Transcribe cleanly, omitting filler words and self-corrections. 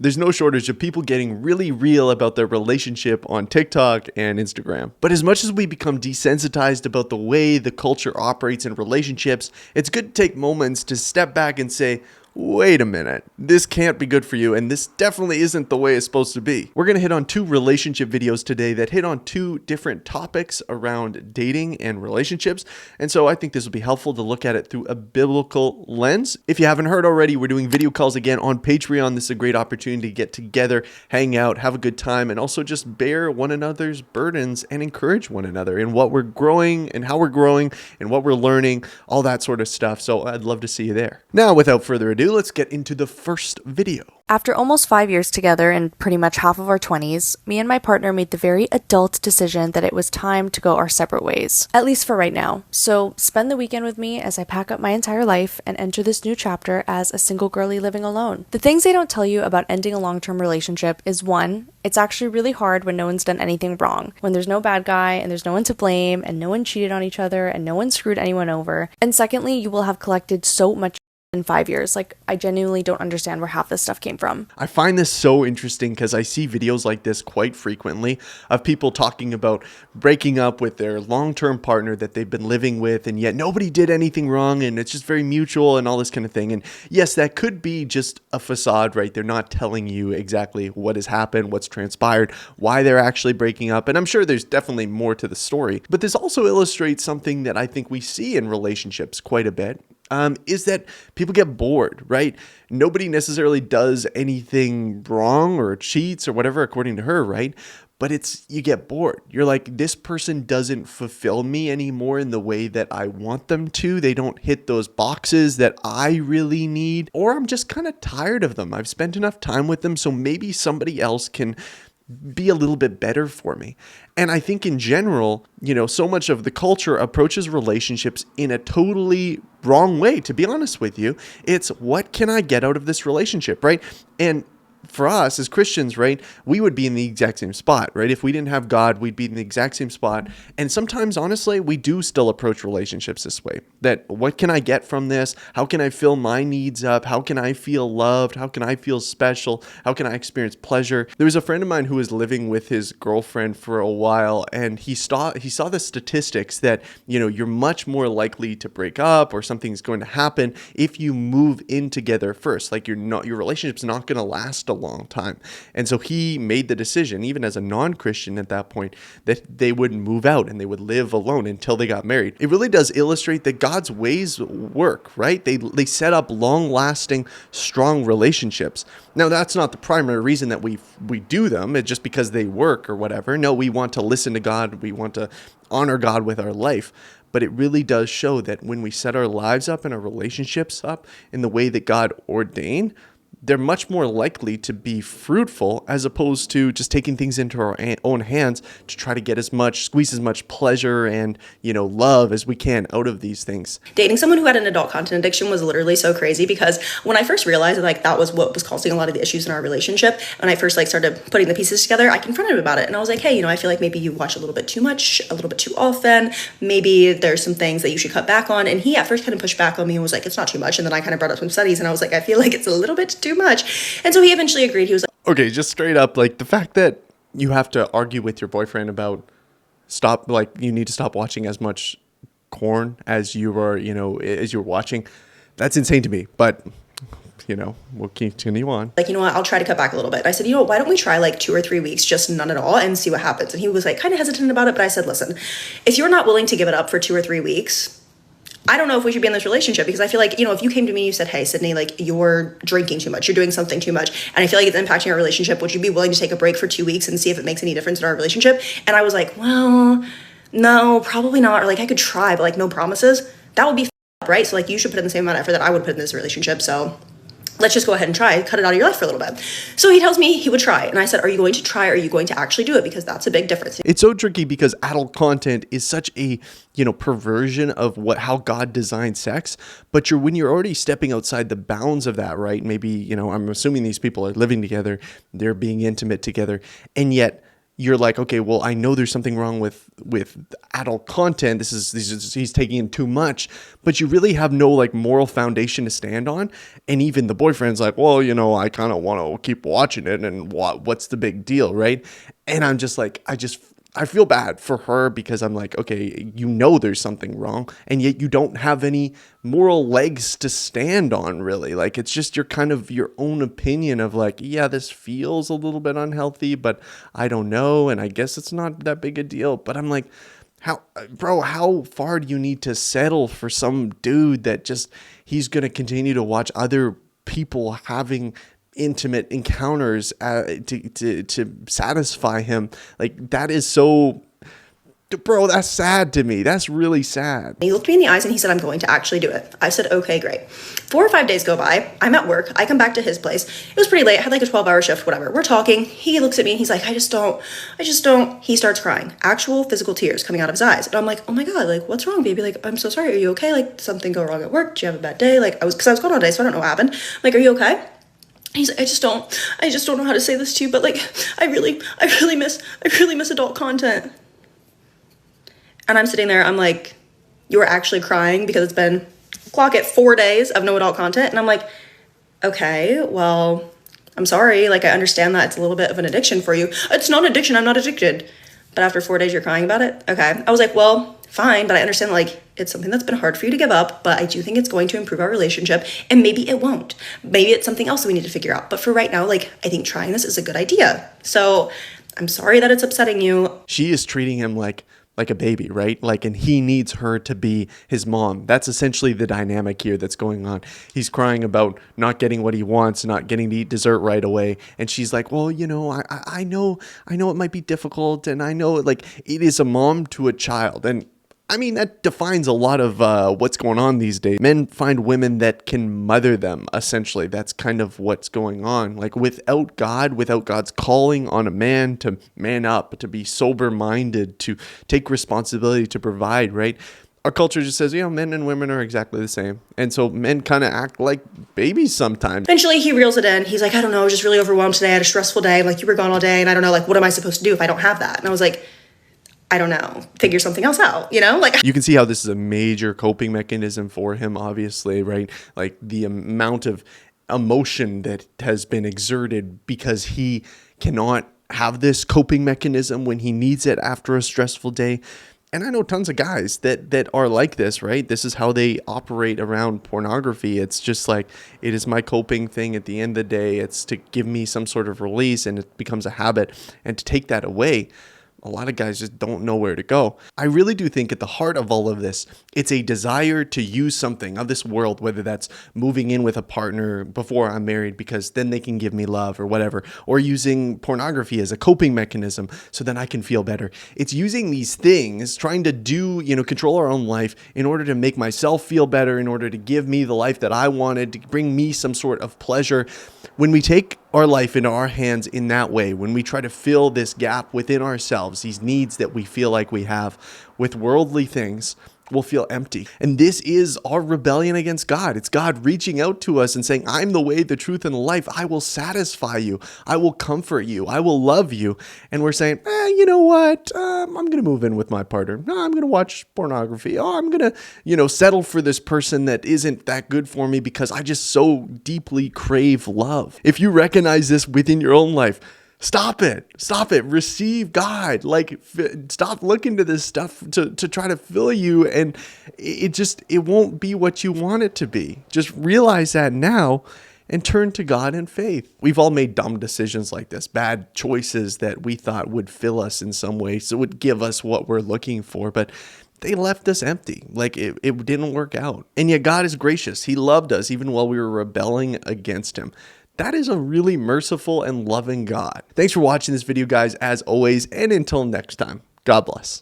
There's no shortage of people getting really real about their relationship on TikTok and Instagram. But as much as we become desensitized about the way the culture operates in relationships, it's good to take moments to step back and say, wait a minute, this can't be good for you, and this definitely isn't the way it's supposed to be. We're going to hit on 2 relationship videos today that hit on 2 different topics around dating and relationships, and so I think this will be helpful to look at it through a biblical lens. If you haven't heard already, we're doing video calls again on Patreon. This is a great opportunity to get together, hang out, have a good time, and also just bear one another's burdens and encourage one another in what we're growing and how we're growing and what we're learning, all that sort of stuff. So I'd love to see you there. Now, without further ado, let's get into the first video. After almost 5 years together and pretty much half of our 20s, me and my partner made the very adult decision that it was time to go our separate ways, at least for right now. So spend the weekend with me as I pack up my entire life and enter this new chapter as a single girlie living alone. The things they don't tell you about ending a long-term relationship is 1, it's actually really hard when no one's done anything wrong, when there's no bad guy and there's no one to blame and no one cheated on each other and no one screwed anyone over. And secondly, you will have collected so much in 5 years. Like, I genuinely don't understand where half this stuff came from. I find this so interesting because I see videos like this quite frequently of people talking about breaking up with their long-term partner that they've been living with, and yet nobody did anything wrong and it's just very mutual and all this kind of thing. And yes, that could be just a facade, right? They're not telling you exactly what has happened, what's transpired, why they're actually breaking up. And I'm sure there's definitely more to the story. But this also illustrates something that I think we see in relationships quite a bit. Is that people get bored, right? Nobody necessarily does anything wrong or cheats or whatever, according to her, right? But you get bored. You're like, this person doesn't fulfill me anymore in the way that I want them to. They don't hit those boxes that I really need, or I'm just kind of tired of them. I've spent enough time with them, so maybe somebody else can be a little bit better for me. And I think in general, so much of the culture approaches relationships in a totally wrong way, to be honest with you. It's, what can I get out of this relationship, right? And for us as Christians, right, we would be in the exact same spot, right? If we didn't have God, we'd be in the exact same spot. And sometimes, honestly, we do still approach relationships this way. That, what can I get from this? How can I fill my needs up? How can I feel loved? How can I feel special? How can I experience pleasure? There was a friend of mine who was living with his girlfriend for a while, and he saw the statistics that, you're much more likely to break up or something's going to happen if you move in together first. Like, your relationship's not going to last a long time. And so he made the decision, even as a non-Christian at that point, that they would move out and they would live alone until they got married. It really does illustrate that God's ways work, right? They set up long-lasting, strong relationships. Now, that's not the primary reason that we do them. It's just because they work or whatever. No, we want to listen to God. We want to honor God with our life. But it really does show that when we set our lives up and our relationships up in the way that God ordained, they're much more likely to be fruitful as opposed to just taking things into our own hands to try to squeeze as much pleasure and, love as we can out of these things. Dating someone who had an adult content addiction was literally so crazy, because when I first realized that was what was causing a lot of the issues in our relationship, when I first started putting the pieces together, I confronted him about it. And I was like, hey, I feel like maybe you watch a little bit too much, a little bit too often. Maybe there's some things that you should cut back on. And he at first kind of pushed back on me and was like, it's not too much. And then I kind of brought up some studies and I was like, I feel like it's a little bit too much. And so he eventually agreed. He was like, okay, just straight up, the fact that you have to argue with your boyfriend about you need to stop watching as much corn as you are, as you're watching, that's insane to me. But we'll continue on. You know what, I'll try to cut back a little bit. I said, why don't we try 2 or 3 weeks, just none at all, and see what happens. And he was kind of hesitant about it, but I said, listen, if you're not willing to give it up for 2 or 3 weeks, I don't know if we should be in this relationship, because I feel like, if you came to me and you said, hey, Sydney, you're drinking too much, you're doing something too much, and I feel like it's impacting our relationship, would you be willing to take a break for 2 weeks and see if it makes any difference in our relationship? And I was like, well, no, probably not. Or I could try, but no promises. That would be up, right? So you should put in the same amount of effort that I would put in this relationship. So let's just go ahead and try, cut it out of your life for a little bit. So he tells me he would try. And I said, are you going to try, or are you going to actually do it? Because that's a big difference. It's so tricky because adult content is such a, perversion of how God designed sex. But when you're already stepping outside the bounds of that, right? Maybe, I'm assuming these people are living together, they're being intimate together. And yet you're like, okay, well, I know there's something wrong with adult content. He's taking in too much, but you really have no like moral foundation to stand on. And even the boyfriend's like, well, you know, I kind of want to keep watching it, and what's the big deal, right? And I'm just like, I feel bad for her, because I'm like, okay, you know there's something wrong, and yet you don't have any moral legs to stand on, really. Like, it's just your kind of your own opinion of like, yeah, this feels a little bit unhealthy, but I don't know, and I guess it's not that big a deal. But I'm like, how far do you need to settle for some dude that just, he's going to continue to watch other people having intimate encounters to satisfy him? Like, that is so, bro, that's sad to me. That's really sad. He looked me in the eyes and he said, I'm going to actually do it. I said, okay, great. 4 or 5 days go by. I'm at work. I come back to his place. It was pretty late. I had like a 12-hour shift, whatever. We're talking. He looks at me and he's like, I just don't. He starts crying. Actual physical tears coming out of his eyes. And I'm like, oh my God, like, what's wrong, baby? Like, I'm so sorry. Are you okay? Like, something go wrong at work? Do you have a bad day? Like, because I was gone all day, so I don't know what happened. I'm like, are you okay? He's like, I just don't know how to say this to you, but like, I really miss adult content. And I'm sitting there, I'm like, you were actually crying because it's been, clock it, 4 days of no adult content. And I'm like, okay, well, I'm sorry. Like, I understand that it's a little bit of an addiction for you. It's not an addiction. I'm not addicted. But after 4 days, you're crying about it? Okay. I was like, well, fine, but I understand, like, it's something that's been hard for you to give up, but I do think it's going to improve our relationship, and maybe it won't. Maybe it's something else that we need to figure out. But for right now, like, I think trying this is a good idea. So I'm sorry that it's upsetting you. She is treating him like a baby, right? Like, and he needs her to be his mom. That's essentially the dynamic here that's going on. He's crying about not getting what he wants, not getting to eat dessert right away. And she's like, well, you know, I know it might be difficult. And I know, like, it is a mom to a child. And I mean, that defines a lot of what's going on these days. Men find women that can mother them, essentially. That's kind of what's going on. Like, without God's calling on a man to man up, to be sober-minded, to take responsibility, to provide, right? Our culture just says, you know, men and women are exactly the same. And so men kind of act like babies sometimes. Eventually, he reels it in. He's like, I don't know, I was just really overwhelmed today. I had a stressful day. I'm like, you were gone all day, and I don't know, like, what am I supposed to do if I don't have that? And I was like, I don't know, figure something else out, you know? Like, you can see how this is a major coping mechanism for him, obviously, right? Like, the amount of emotion that has been exerted because he cannot have this coping mechanism when he needs it after a stressful day. And I know tons of guys that are like this, right? This is how they operate around pornography. It's just like, it is my coping thing at the end of the day. It's to give me some sort of release, and it becomes a habit. And to take that away, a lot of guys just don't know where to go. I really do think at the heart of all of this, it's a desire to use something of this world, whether that's moving in with a partner before I'm married because then they can give me love or whatever, or using pornography as a coping mechanism so then I can feel better. It's using these things, trying to control our own life in order to make myself feel better, in order to give me the life that I wanted, to bring me some sort of pleasure. When we take our life into our hands in that way, when we try to fill this gap within ourselves, these needs that we feel like we have with worldly things, we'll feel empty. And this is our rebellion against God. It's God reaching out to us and saying, I'm the way, the truth, and the life. I will satisfy you. I will comfort you. I will love you. And we're saying, you know what? I'm going to move in with my partner. No, I'm going to watch pornography. Oh, I'm going to, settle for this person that isn't that good for me because I just so deeply crave love. If you recognize this within your own life, stop it. Receive God. Like, stop looking to this stuff to try to fill you. And it won't be what you want it to be. Just realize that now and turn to God in faith. We've all made dumb decisions like this, bad choices that we thought would fill us in some way. So it would give us what we're looking for. But they left us empty. Like, it didn't work out. And yet God is gracious. He loved us even while we were rebelling against him. That is a really merciful and loving God. Thanks for watching this video, guys, as always, and until next time, God bless.